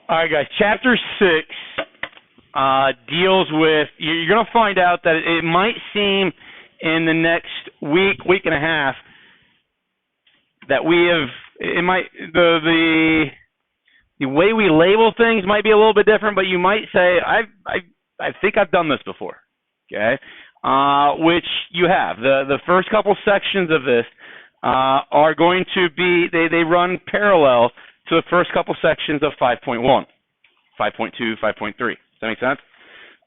All right, guys. Chapter 6 deals with, you're going to find out that it might seem in the next week and a half that we have, it might, the way we label things might be a little bit different, but you might say, I think I've done this before, okay? Which you have. The first couple sections of this are going to be, they run parallel to the first couple sections of 5.1, 5.2, 5.3. Does that make sense?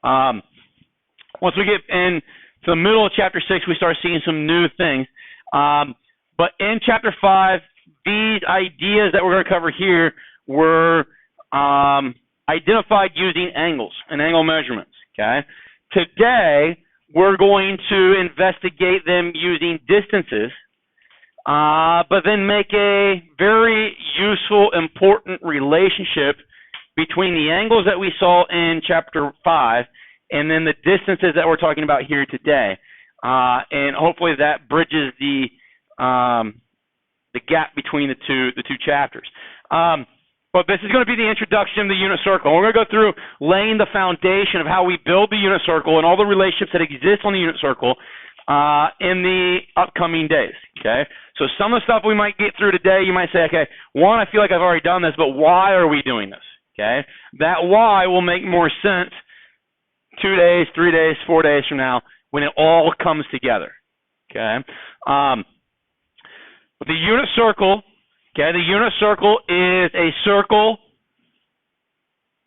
Once we get into the middle of Chapter 6, we start seeing some new things. But in Chapter 5, these ideas that we're going to cover here were identified using angles and angle measurements. Okay. Today, we're going to investigate them using distances, but then make a very useful, important relationship between the angles that we saw in Chapter 5 and then the distances that we're talking about here today. And hopefully that bridges the gap between the two chapters. But this is going to be the introduction of the unit circle. We're going to go through laying the foundation of how we build the unit circle and all the relationships that exist on the unit circle in the upcoming days. Okay. So some of the stuff we might get through today, you might say, okay, one, I feel like I've already done this, but why are we doing this? Okay. That why will make more sense 2 days, 3 days, 4 days from now when it all comes together. Okay. But the unit circle, okay, the unit circle is a circle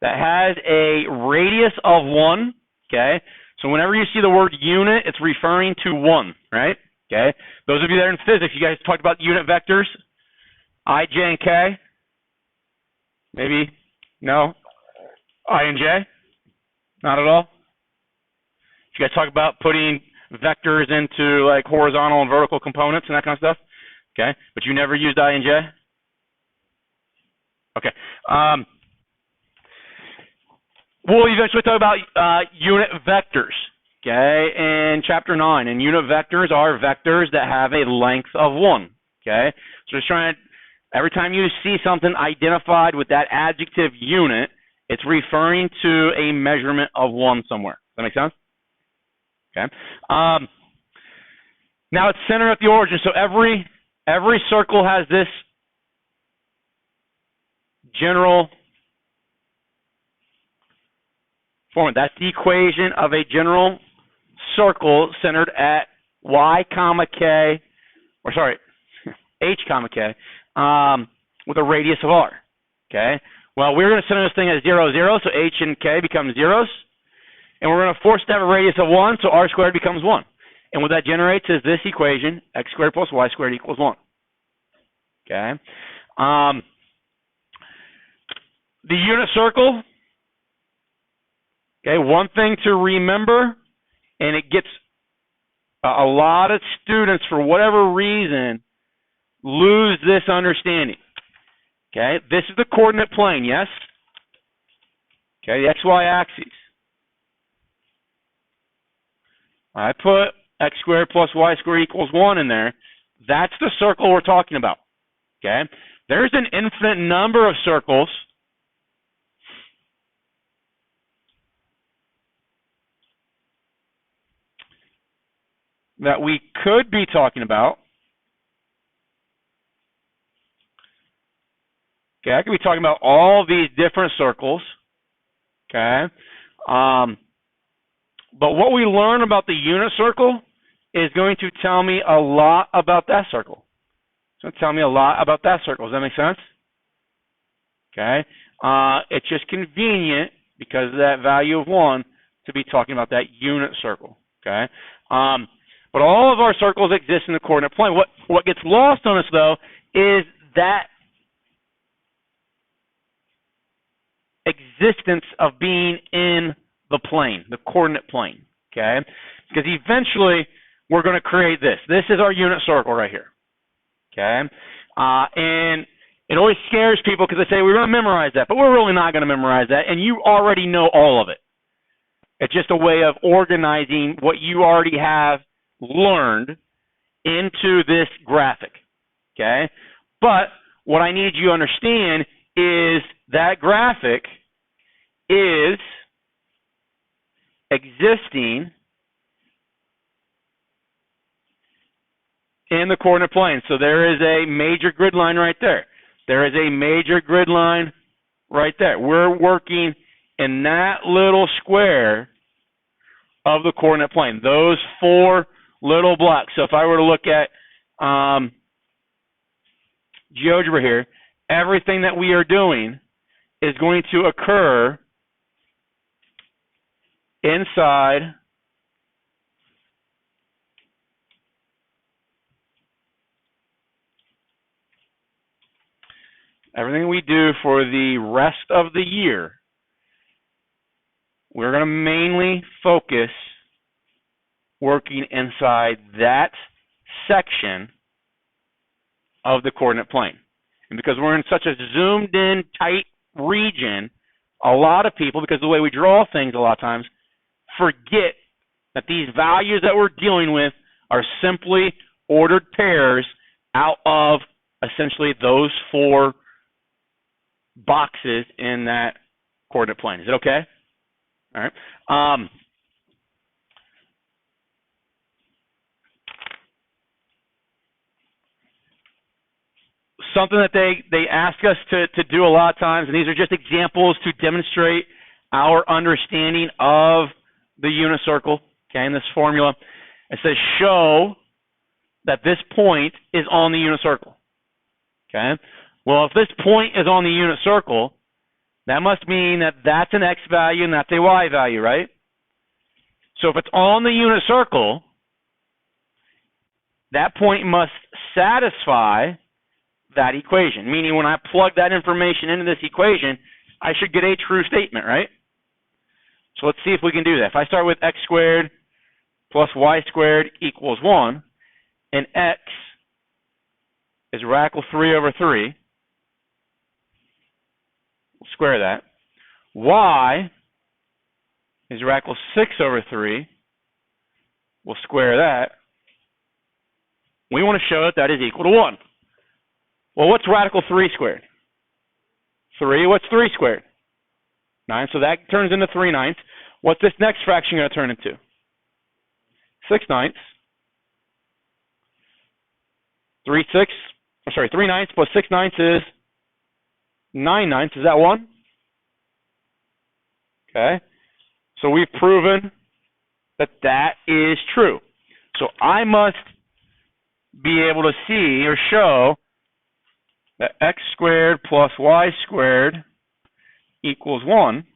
that has a radius of 1, okay? So whenever you see the word unit, it's referring to 1, right? Okay? Those of you that are in physics, you guys talked about unit vectors, I, J, and K? Maybe? No? I and J? Not at all? Did you guys talk about putting vectors into like horizontal and vertical components and that kind of stuff? Okay, but you never used I and J? Okay. We'll eventually talk about unit vectors, okay, in Chapter 9. And unit vectors are vectors that have a length of 1, okay? So just trying to, every time you see something identified with that adjective unit, it's referring to a measurement of 1 somewhere. Does that make sense? Okay. Now it's centered at the origin, so every circle has this general formula. That's the equation of a general circle centered at y comma k, or sorry, h comma k, with a radius of r. Okay. Well, we're going to center this thing at 0, 0, so h and k become zeros, and we're going to force it to have a radius of 1, so r squared becomes 1. And what that generates is this equation, x squared plus y squared equals 1. Okay. The unit circle, okay, one thing to remember, and it gets a lot of students, for whatever reason, lose this understanding. Okay, this is the coordinate plane, yes? Okay, the xy axis. I put x squared plus y squared equals 1 in there. That's the circle we're talking about. Okay? There's an infinite number of circles that we could be talking about. Okay, I could be talking about all these different circles. Okay? But what we learn about the unit circle is going to tell me a lot about that circle. It's going to tell me a lot about that circle. Does that make sense? Okay. It's just convenient because of that value of 1 to be talking about that unit circle. Okay. But all of our circles exist in the coordinate plane. What gets lost on us, though, is that existence of being in the plane, the coordinate plane, okay? Because eventually we're going to create this. This is our unit circle right here, okay? And it always scares people because they say, we're going to memorize that, but we're really not going to memorize that, and you already know all of it. It's just a way of organizing what you already have learned into this graphic, okay? But what I need you to understand is that graphic is existing in the coordinate plane. So there is a major grid line right there. There is a major grid line right there. We're working in that little square of the coordinate plane, those four little blocks. So if I were to look at GeoGebra here, everything that we are doing is going to occur inside everything we do for the rest of the year. We're going to mainly focus working inside that section of the coordinate plane. And because we're in such a zoomed in, tight region, a lot of people, because of the way we draw things a lot of times, forget that these values that we're dealing with are simply ordered pairs out of essentially those four boxes in that coordinate plane. Is it okay? All right. Something that they ask us to do a lot of times, and these are just examples to demonstrate our understanding of the unit circle, okay, in this formula. It says show that this point is on the unit circle, okay? Well, if this point is on the unit circle, that must mean that that's an x value and that's a y value, right? So if it's on the unit circle, that point must satisfy that equation, meaning when I plug that information into this equation, I should get a true statement, right? So let's see if we can do that. If I start with x squared plus y squared equals 1, and x is radical 3 over 3, we'll square that. Y is radical 6 over 3, we'll square that. We want to show that that is equal to 1. Well, what's radical 3 squared? 3. What's 3 squared? 9. So that turns into 3/9. What's this next fraction going to turn into? 6/9. 3/9 plus 6/9 is 9/9. Is that 1? Okay. So we've proven that that is true. So I must be able to see or show that x squared plus y squared equals 1,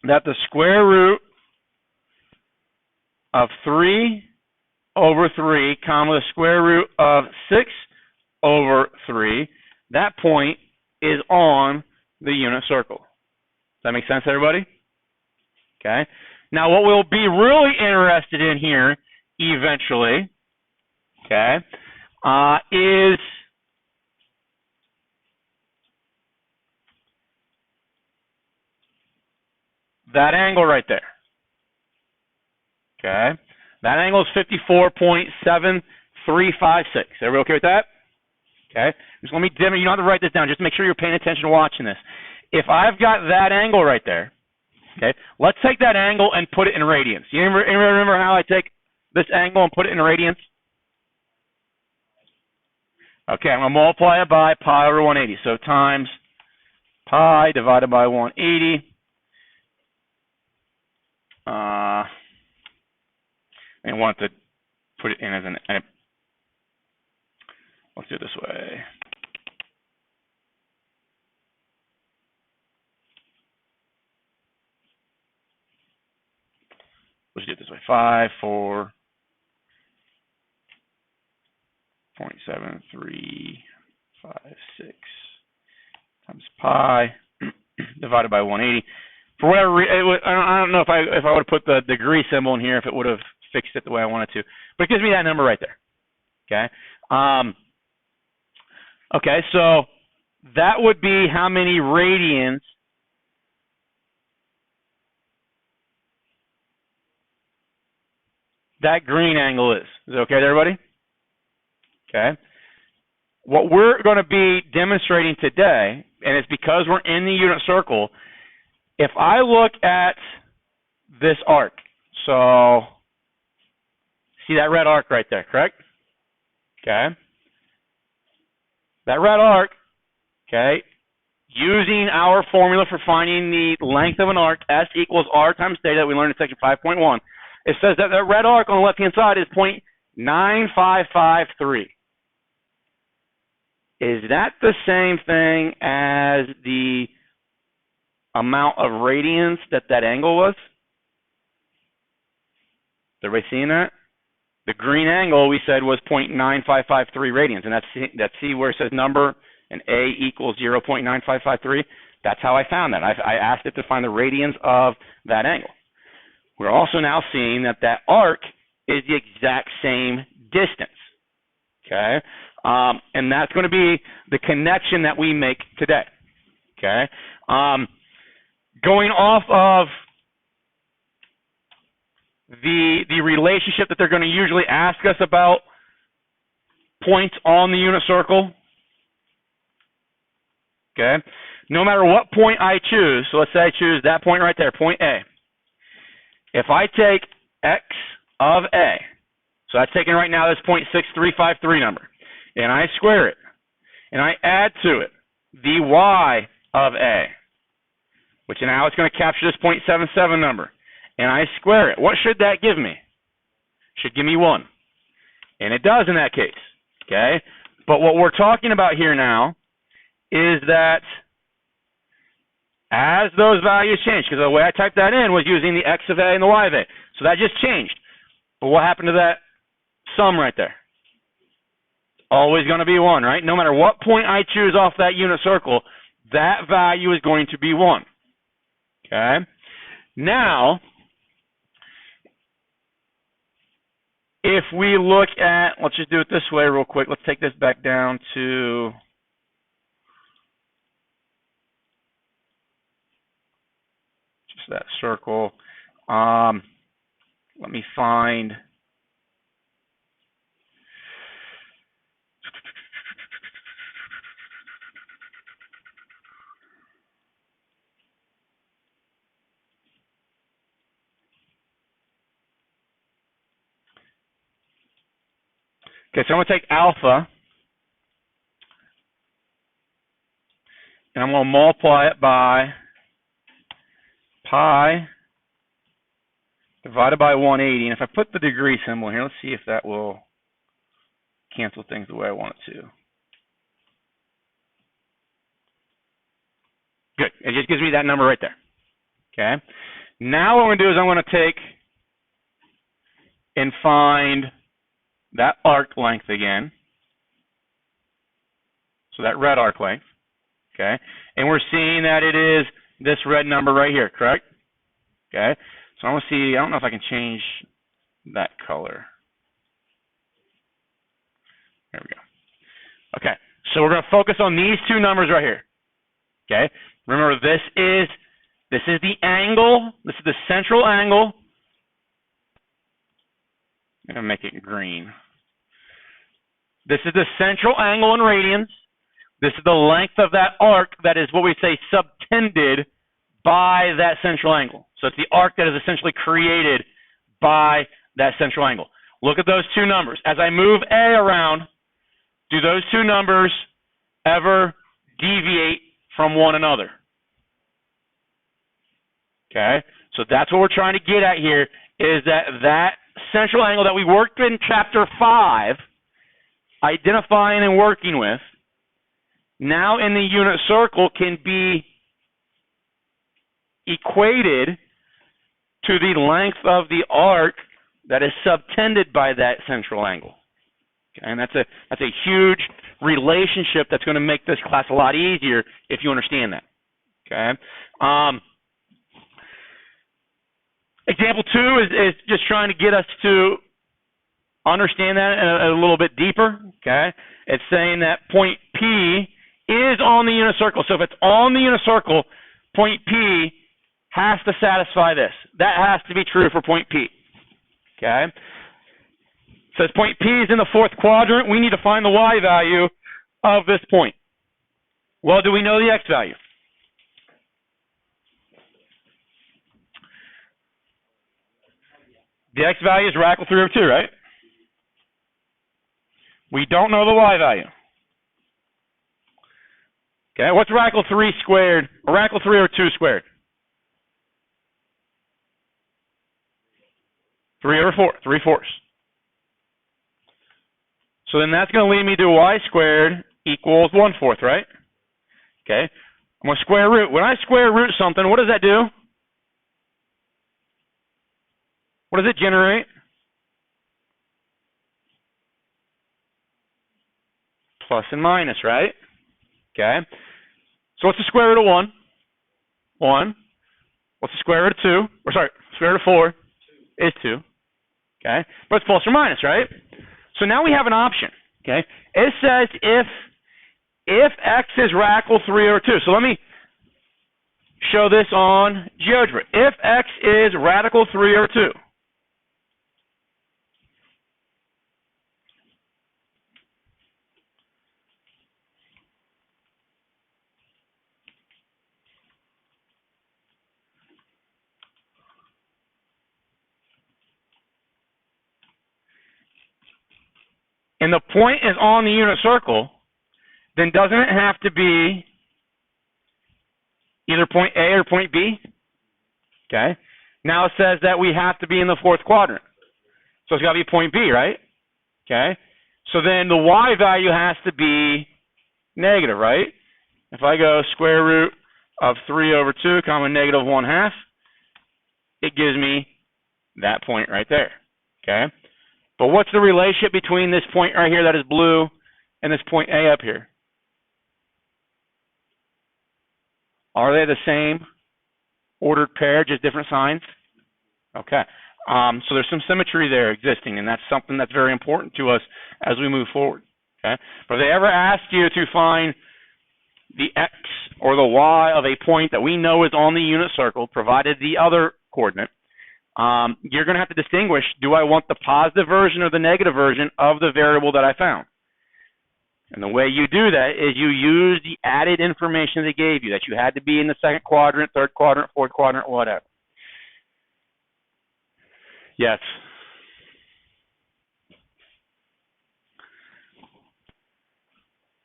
that the square root of 3 over 3, comma, the square root of 6 over 3, that point is on the unit circle. Does that make sense, everybody? Okay. Now, what we'll be really interested in here eventually, okay, is that angle right there. Okay. That angle is 54.7356. Everybody okay with that? Okay. Just let me dim it. You don't have to write this down. Just make sure you're paying attention to watching this. If I've got that angle right there, okay, let's take that angle and put it in radians. You remember how I take this angle and put it in radians? Okay, I'm going to multiply it by pi over 180. So times pi divided by 180. I want to put it in as let's do it this way. Let's do it this way. 54.7356 times pi divided by 180. For whatever reason, I don't know if I would have put the degree symbol in here, if it would have fixed it the way I wanted to. But it gives me that number right there. Okay. Okay, so that would be how many radians that green angle is. Is it okay with everybody? Okay. What we're going to be demonstrating today and it's because we're in the unit circle. If I look at this arc, so see that red arc right there, correct? Okay. That red arc, okay, using our formula for finding the length of an arc, S equals R times theta that we learned in section 5.1, it says that the red arc on the left-hand side is 0.9553. Is that the same thing as the amount of radians that that angle was? Is everybody seeing that? The green angle we said was 0.9553 radians, and that's see where it says number and A equals 0.9553. That's how I found that. I asked it to find the radians of that angle. We're also now seeing that that arc is the exact same distance. Okay, and that's going to be the connection that we make today. Okay, going off of the relationship that they're going to usually ask us about points on the unit circle. Okay, no matter what point I choose, so let's say I choose that point right there, point A. If I take x of A, so that's taken right now this 0.6353 number, and I square it, and I add to it the y of A, which now it's going to capture this 0.77 number, and I square it. What should that give me? Should give me 1. And it does in that case. Okay? But what we're talking about here now is that as those values change, because the way I typed that in was using the x of A and the y of A. So that just changed. But what happened to that sum right there? Always going to be 1, right? No matter what point I choose off that unit circle, that value is going to be 1. Okay? Now, if we look at, let's just do it this way real quick. Let's take this back down to just that circle. Let me find okay, so I'm going to take alpha, and I'm going to multiply it by pi divided by 180. And if I put the degree symbol here, let's see if that will cancel things the way I want it to. Good. It just gives me that number right there. Okay. Now what I'm going to do is I'm going to take and find that arc length again. So that red arc length. Okay. And we're seeing that it is this red number right here, correct? Okay. So I want to see, I don't know if I can change that color. There we go. Okay. So we're going to focus on these two numbers right here. Okay. Remember, this is the angle. This is the central angle. I'm going to make it green. This is the central angle in radians. This is the length of that arc that is what we say subtended by that central angle. So it's the arc that is essentially created by that central angle. Look at those two numbers. As I move A around, do those two numbers ever deviate from one another? Okay, so that's what we're trying to get at here, is that central angle that we worked in chapter 5, identifying and working with, now in the unit circle can be equated to the length of the arc that is subtended by that central angle. Okay, and that's a huge relationship that's going to make this class a lot easier if you understand that. Okay. Example 2 is just trying to get us to understand that a little bit deeper. Okay. It's saying that point P is on the unit circle. So if it's on the unit circle, point P has to satisfy this. That has to be true for point P. Okay. It says point P is in the 4th quadrant. We need to find the y value of this point. Well, do we know the x value? The x value is radical 3 over 2, right? We don't know the y value. Okay, what's radical 3 squared, or radical 3 over 2 squared? 3 over 4, 3/4. So then that's going to lead me to y squared equals 1/4, right? Okay, I'm going to square root. When I square root something, what does that do? What does it generate? Plus and minus, right? Okay. So what's the square root of 1? 1. What's the square root of 2? Or sorry, square root of 4 is 2. Okay. But it's plus or minus, right? So now we have an option. Okay. It says if x is radical 3 over 2. So let me show this on GeoGebra. If x is radical 3 over 2. And the point is on the unit circle, then doesn't it have to be either point A or point B? Okay. Now it says that we have to be in the fourth quadrant. So it's got to be point B, right? Okay. So then the y value has to be negative, right? If I go square root of 3 over 2 comma negative 1/2, it gives me that point right there. Okay. But what's the relationship between this point right here that is blue and this point A up here? Are they the same ordered pair, just different signs? Okay. So there's some symmetry there existing, and that's something that's very important to us as we move forward. Okay. But if they ever ask you to find the x or the y of a point that we know is on the unit circle, provided the other coordinate, you're going to have to distinguish, do I want the positive version or the negative version of the variable that I found? And the way you do that is you use the added information they gave you, that you had to be in the second quadrant, third quadrant, fourth quadrant, whatever. Yes.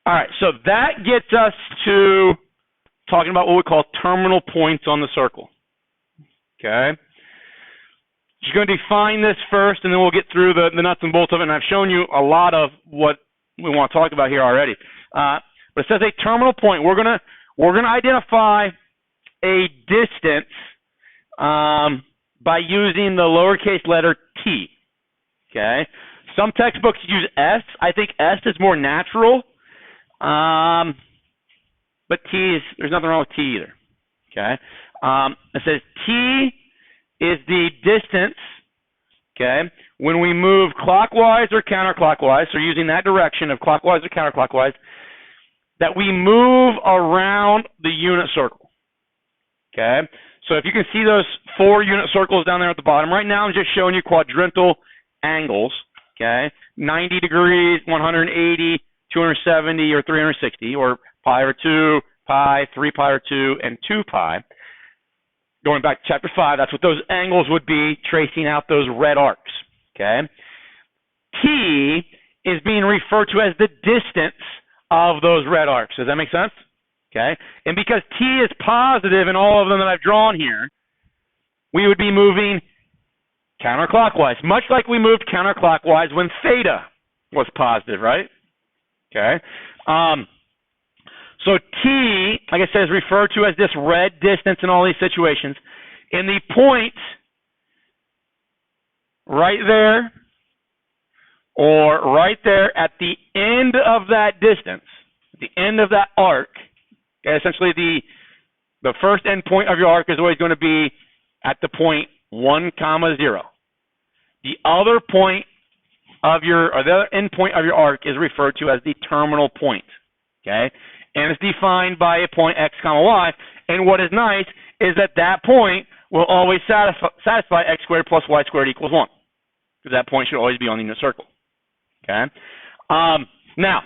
All right, so that gets us to talking about what we call terminal points on the circle. Okay? You're going to define this first, and then we'll get through the nuts and bolts of it. And I've shown you a lot of what we want to talk about here already. But it says a terminal point. We're going to identify a distance by using the lowercase letter t. Okay. Some textbooks use s. I think s is more natural. But t is, there's nothing wrong with t either. Okay. It says t is the distance, okay, when we move clockwise or counterclockwise, so using that direction of clockwise or counterclockwise, that we move around the unit circle, okay? So if you can see those 4 unit circles down there at the bottom, right now I'm just showing you quadrantal angles, okay, 90 degrees, 180, 270, or 360, or pi over 2, pi, 3 pi over 2, and 2 pi. Going back to chapter 5, that's what those angles would be, tracing out those red arcs, okay? T is being referred to as the distance of those red arcs. Does that make sense? Okay? And because T is positive in all of them that I've drawn here, we would be moving counterclockwise, much like we moved counterclockwise when theta was positive, right? Okay? So T, like I said, is referred to as this red distance in all these situations. And the point right there or right there at the end of that distance, at the end of that arc, okay, essentially the first end point of your arc is always going to be at the point 1, 0. The other point of your, or the other end point of your arc is referred to as the terminal point, okay? And it's defined by a point x, y. And what is nice is that that point will always satisfy x squared plus y squared equals 1. Because that point should always be on the unit circle. Okay? Now,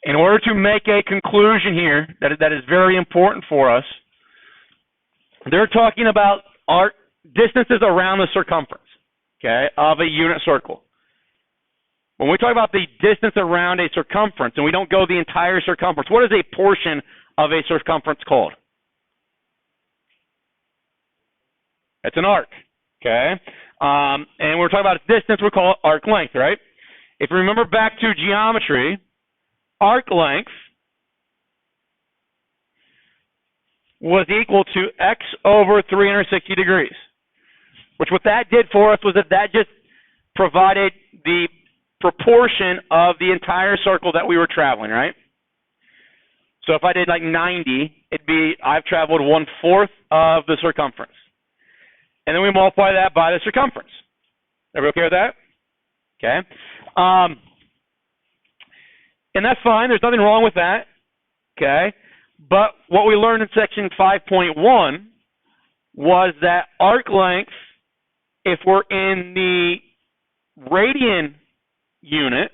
In order to make a conclusion here that is very important for us, they're talking about arc distances around the circumference, okay, of a unit circle. When we talk about the distance around a circumference, and we don't go the entire circumference, what is a portion of a circumference called? It's an arc, okay? And we're talking about distance, we call it arc length, right? If you remember back to geometry, arc length was equal to x over 360 degrees, which what that did for us was that just provided the proportion of the entire circle that we were traveling, right? So if I did like 90, it'd be I've traveled 1/4 of the circumference. And then we multiply that by the circumference. Everybody okay with that? Okay. And that's fine. There's nothing wrong with that. Okay. But what we learned in section 5.1 was that arc length, if we're in the radian unit,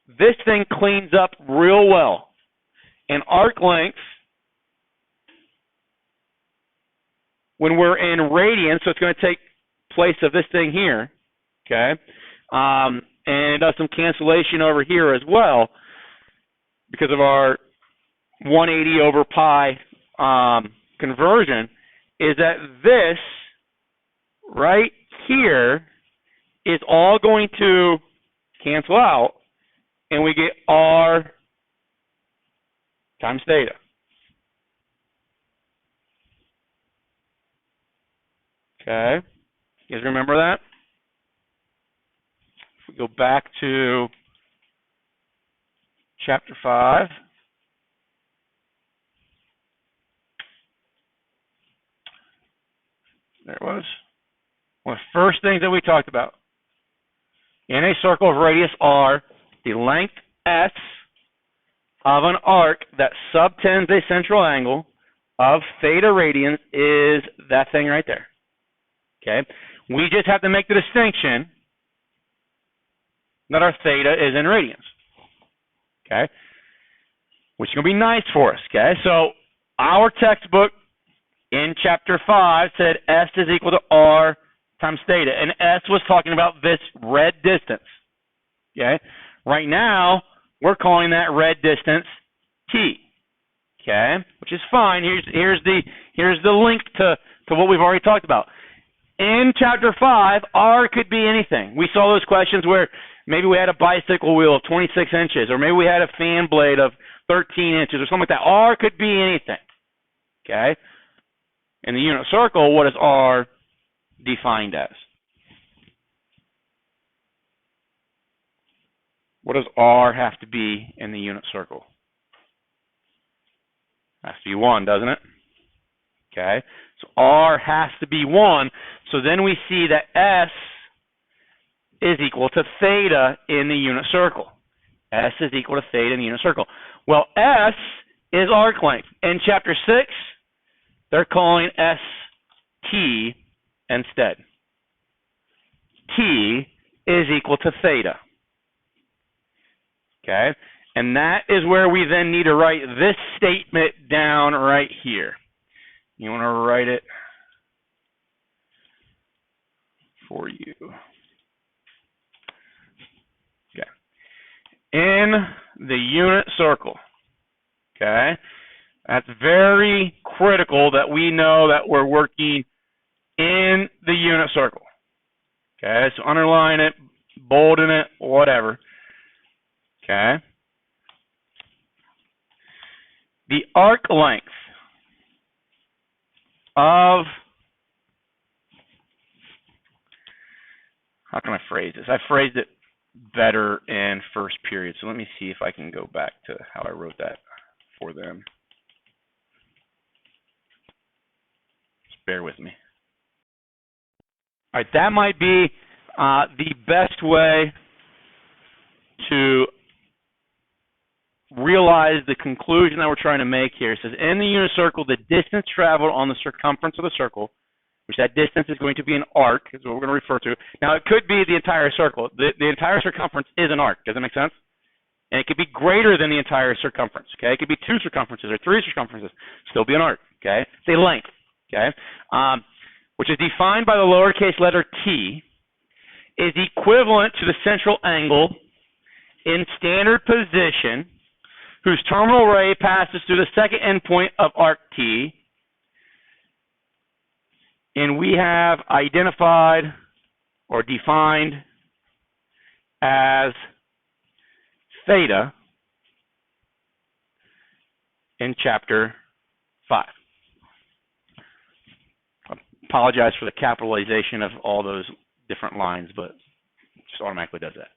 this thing cleans up real well. And arc length, when we're in radians, so it's going to take place of this thing here, okay? And it does some cancellation over here as well because of our 180 over pi conversion, is that this right here is all going to cancel out, and we get r times theta. Okay, you guys remember that? If we go back to chapter 5, there it was. One of the first things that we talked about. In a circle of radius r, the length s of an arc that subtends a central angle of theta radians is that thing right there. Okay? We just have to make the distinction that our theta is in radians. Okay? Which is going to be nice for us. Okay? So our textbook in chapter 5 said S is equal to R times theta. And S was talking about this red distance. Okay? Right now, we're calling that red distance T. Okay? Which is fine. Here's the link to what we've already talked about. In chapter 5, R could be anything. We saw those questions where maybe we had a bicycle wheel of 26 inches, or maybe we had a fan blade of 13 inches, or something like that. R could be anything. Okay? In the unit circle, what is R defined as? What does R have to be in the unit circle? Has to be 1, doesn't it? Okay, so R has to be 1. So then we see that S is equal to theta in the unit circle. S is equal to theta in the unit circle. Well, S is arc length. In chapter 6, they're calling S T instead. T is equal to theta. Okay, and that is where we then need to write this statement down right here. You want to write it for you. Okay. In the unit circle. Okay. That's very critical that we know that we're working in the unit circle. Okay. So underline it, bolden it, whatever. Okay. The arc length of, how can I phrase this? I phrased it better in first period, so let me see if I can go back to how I wrote that for them. Just bear with me. All right, that might be the best way to realize the conclusion that we're trying to make here. It says, in the unit circle, the distance traveled on the circumference of the circle, which that distance is going to be an arc, is what we're going to refer to. Now, it could be the entire circle. The entire circumference is an arc. Does that make sense? And it could be greater than the entire circumference, okay? It could be 2 circumferences or 3 circumferences, still be an arc, okay? Say length, okay? Which is defined by the lowercase letter t, is equivalent to the central angle in standard position, whose terminal ray passes through the second endpoint of arc T, and we have identified or defined as theta in chapter 5. I apologize for the capitalization of all those different lines, but it just automatically does that.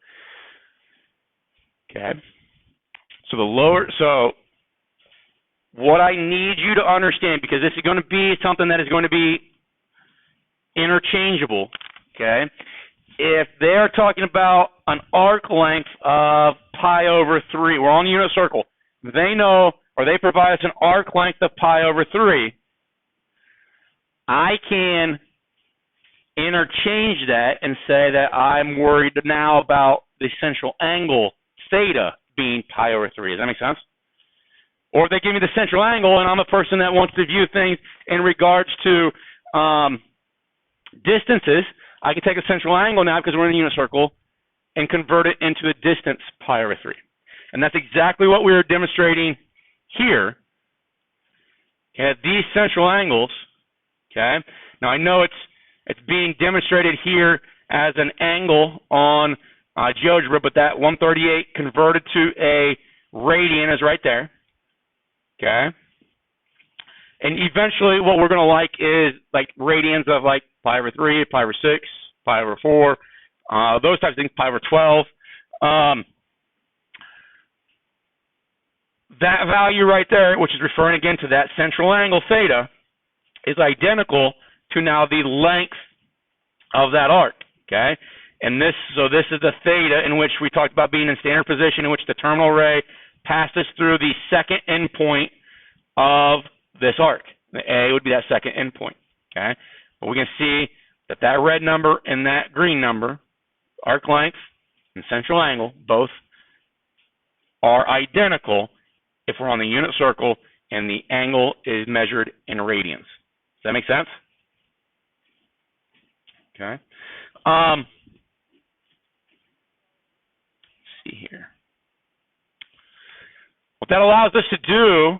Okay. So what I need you to understand, because this is going to be something that is going to be interchangeable, okay? If they're talking about an arc length of pi over 3, we're on the unit circle, they know, or they provide us an arc length of pi over 3, I can interchange that and say that I'm worried now about the central angle, theta, being pi over 3. Does that make sense? Or if they give me the central angle and I'm a person that wants to view things in regards to distances, I can take a central angle now because we're in a unit circle and convert it into a distance pi over 3. And that's exactly what we were demonstrating here. Okay, these central angles, okay? Now I know it's being demonstrated here as an angle on GeoGebra, but that 138 converted to a radian is right there, okay? And eventually what we're going to like is like radians of like pi over 3, pi over 6, pi over 4, those types of things, pi over 12. That value right there, which is referring again to that central angle theta, is identical to now the length of that arc, okay? And this is the theta in which we talked about being in standard position, in which the terminal ray passes through the second endpoint of this arc. The A would be that second endpoint, okay? But we can see that that red number and that green number, arc length and central angle, both are identical if we're on the unit circle and the angle is measured in radians. Does that make sense? Okay. Let's see here. What that allows us to do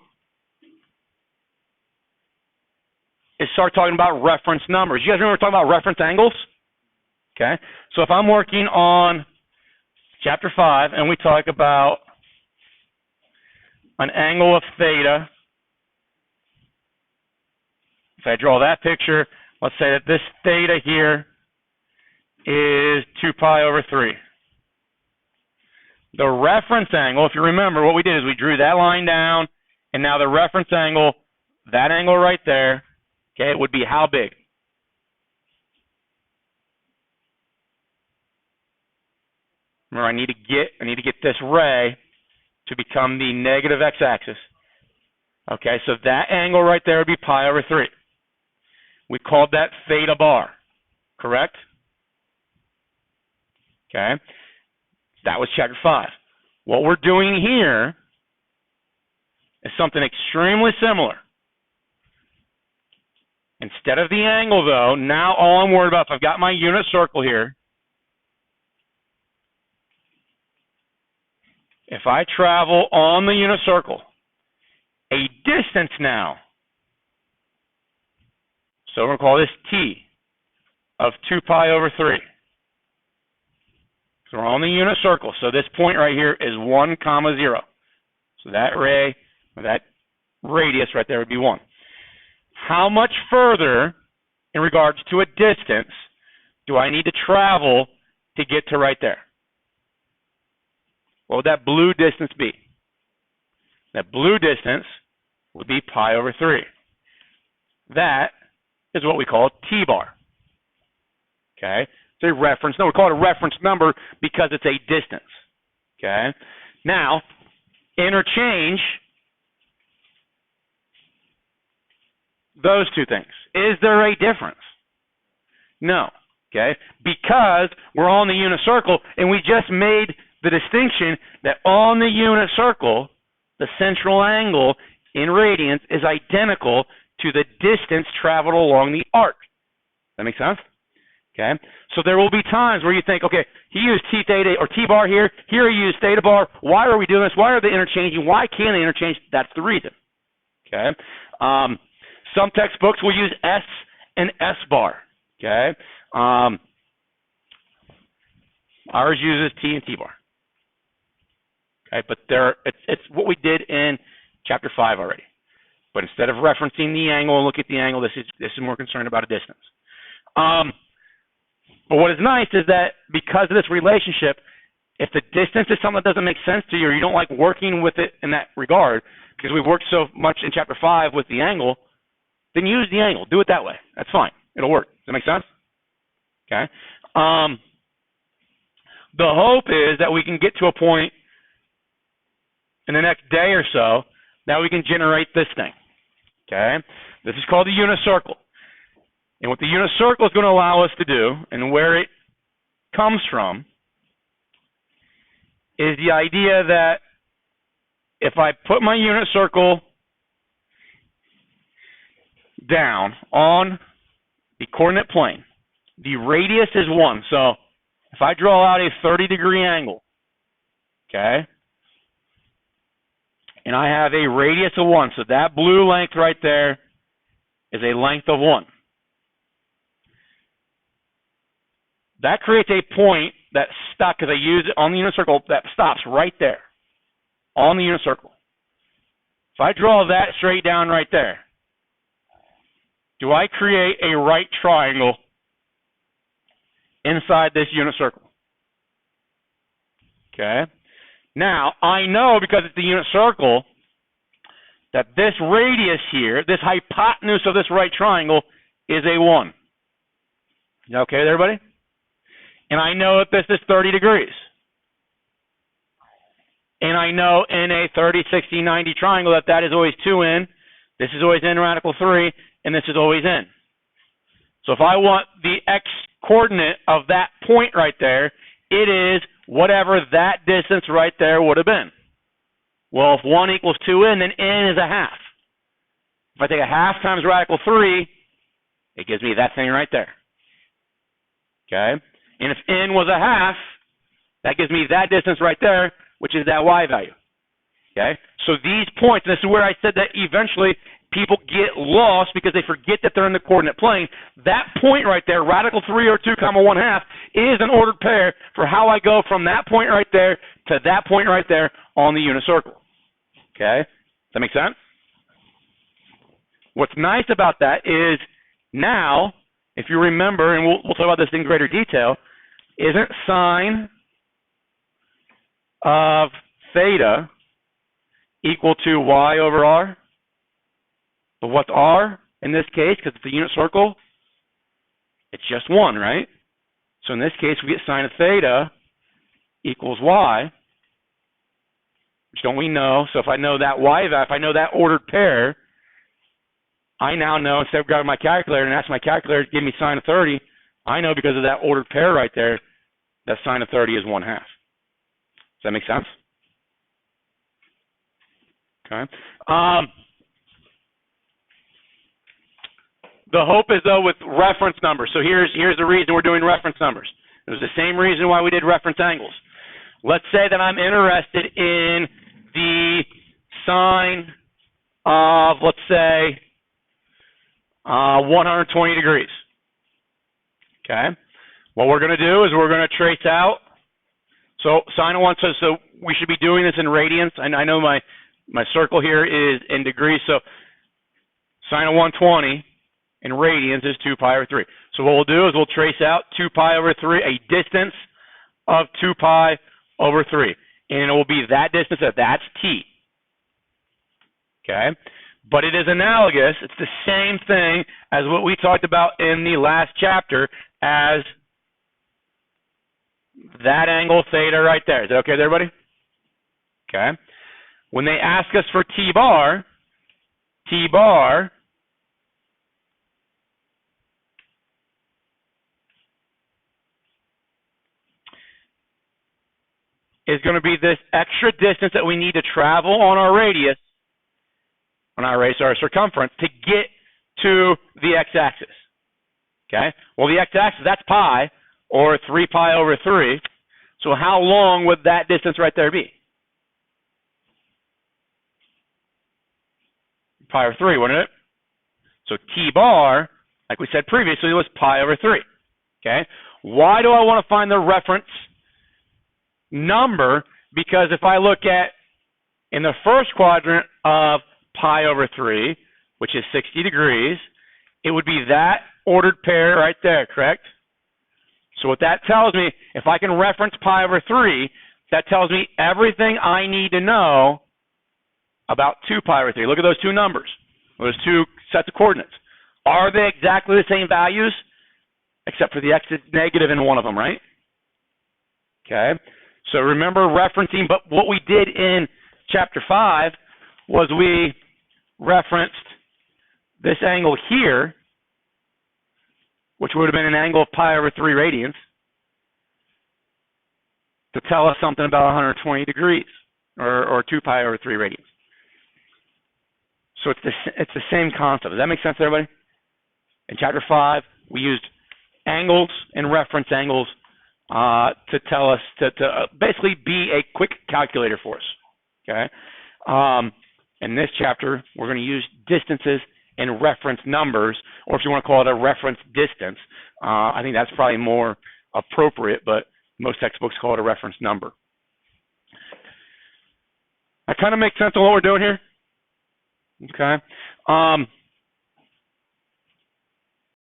is start talking about reference numbers. You guys remember talking about reference angles? Okay. So if I'm working on chapter 5 and we talk about an angle of theta, if I draw that picture, let's say that this theta here is 2 pi over 3. The reference angle, if you remember, what we did is we drew that line down, and now the reference angle, that angle right there, okay, it would be how big? Remember, I need to get this ray to become the negative x-axis. Okay, so that angle right there would be pi over 3. We called that theta bar, correct? Okay, that was chapter 5. What we're doing here is something extremely similar. Instead of the angle, though, now all I'm worried about, if I've got my unit circle here, if I travel on the unit circle a distance now, so we're going to call this t of 2 pi over 3. So we're on the unit circle. So this point right here is 1, 0. So that ray, or that radius right there would be 1. How much further in regards to a distance do I need to travel to get to right there? What would that blue distance be? That blue distance would be pi over 3. That is what we call t-bar. Okay? It's a reference. No, we call it a reference number because it's a distance. Okay? Now, interchange those two things. Is there a difference? No. Okay? Because we're on the unit circle and we just made the distinction that on the unit circle, the central angle in radians is identical to the distance traveled along the arc. That make sense? Okay. So there will be times where you think, okay, he used T theta or T bar here. Here he used theta bar. Why are we doing this? Why are they interchanging? Why can't they interchange? That's the reason. Okay. Some textbooks will use S and S bar. Okay. Ours uses T and T bar. Okay, but it's what we did in chapter 5 already. But instead of referencing the angle and look at the angle, this is more concerned about a distance. But what is nice is that because of this relationship, if the distance is something that doesn't make sense to you or you don't like working with it in that regard, because we've worked so much in chapter 5 with the angle, then use the angle. Do it that way. That's fine. It'll work. Does that make sense? Okay. The hope is that we can get to a point in the next day or so that we can generate this thing. Okay? This is called the unit circle. And what the unit circle is going to allow us to do, and where it comes from, is the idea that if I put my unit circle down on the coordinate plane, the radius is 1. So if I draw out a 30-degree angle, okay, and I have a radius of 1, so that blue length right there is a length of 1. That creates a point that's stuck, because I use it on the unit circle, that stops right there on the unit circle. If I draw that straight down right there, do I create a right triangle inside this unit circle? Okay. Now, I know, because it's the unit circle, that this radius here, this hypotenuse of this right triangle, is a 1. Is that okay with everybody? And I know that this is 30 degrees. And I know in a 30, 60, 90 triangle that is always 2n, this is always n radical 3, and this is always n. So if I want the x-coordinate of that point right there, it is whatever that distance right there would have been. Well, if 1 equals 2n, then n is a half. If I take a half times radical 3, it gives me that thing right there. Okay? And if n was a half, that gives me that distance right there, which is that y value. Okay? So these points, and this is where I said that eventually people get lost because they forget that they're in the coordinate plane. That point right there, radical 3 over 2 comma 1/2, is an ordered pair for how I go from that point right there to that point right there on the unit circle. Okay? Does that make sense? What's nice about that is now, if you remember, and we'll talk about this in greater detail, isn't sine of theta equal to y over r? But what's r in this case, because it's a unit circle? It's just 1, right? So in this case, we get sine of theta equals y, which don't we know? So if I know that y value, if I know that ordered pair, I now know, instead of grabbing my calculator and asking my calculator to give me sine of 30, I know because of that ordered pair right there, that sine of 30 is 1/2. Does that make sense? Okay. The hope is, though, with reference numbers. So here's the reason we're doing reference numbers. It was the same reason why we did reference angles. Let's say that I'm interested in the sine of, let's say, 120 degrees. Okay. What we're going to do is we're going to trace out. So sine of 1, so we should be doing this in radians. And I know my circle here is in degrees. So sine of 120 in radians is 2 pi over 3. So what we'll do is we'll trace out 2 pi over 3, a distance of 2 pi over 3. And it will be that distance, that's t. Okay? But it is analogous. It's the same thing as what we talked about in the last chapter as that angle theta right there. Is that okay with everybody? Okay. When they ask us for t bar is going to be this extra distance that we need to travel on our radius, our circumference, to get to the x-axis. Okay? Well, the x-axis, that's pi, or 3 pi over 3. So how long would that distance right there be? Pi over 3, wouldn't it? So t bar, like we said previously, was pi over 3. Okay? Why do I want to find the reference number? Because if I look at in the first quadrant of pi over 3, which is 60 degrees, it would be that ordered pair right there, correct? So what that tells me, if I can reference pi over 3, that tells me everything I need to know about 2 pi over 3. Look at those two numbers, those two sets of coordinates. Are they exactly the same values? Except for the x is negative in one of them, right? Okay. So remember referencing, but what we did in chapter 5 was we referenced this angle here, which would have been an angle of pi over 3 radians, to tell us something about 120 degrees, or 2 pi over 3 radians. So it's the same concept. Does that make sense to everybody? In chapter 5, we used angles and reference angles to tell us, to basically be a quick calculator for us. Okay. In this chapter, we're going to use distances and reference numbers, or if you want to call it a reference distance. I think that's probably more appropriate, but most textbooks call it a reference number. That kind of makes sense of what we're doing here? Okay.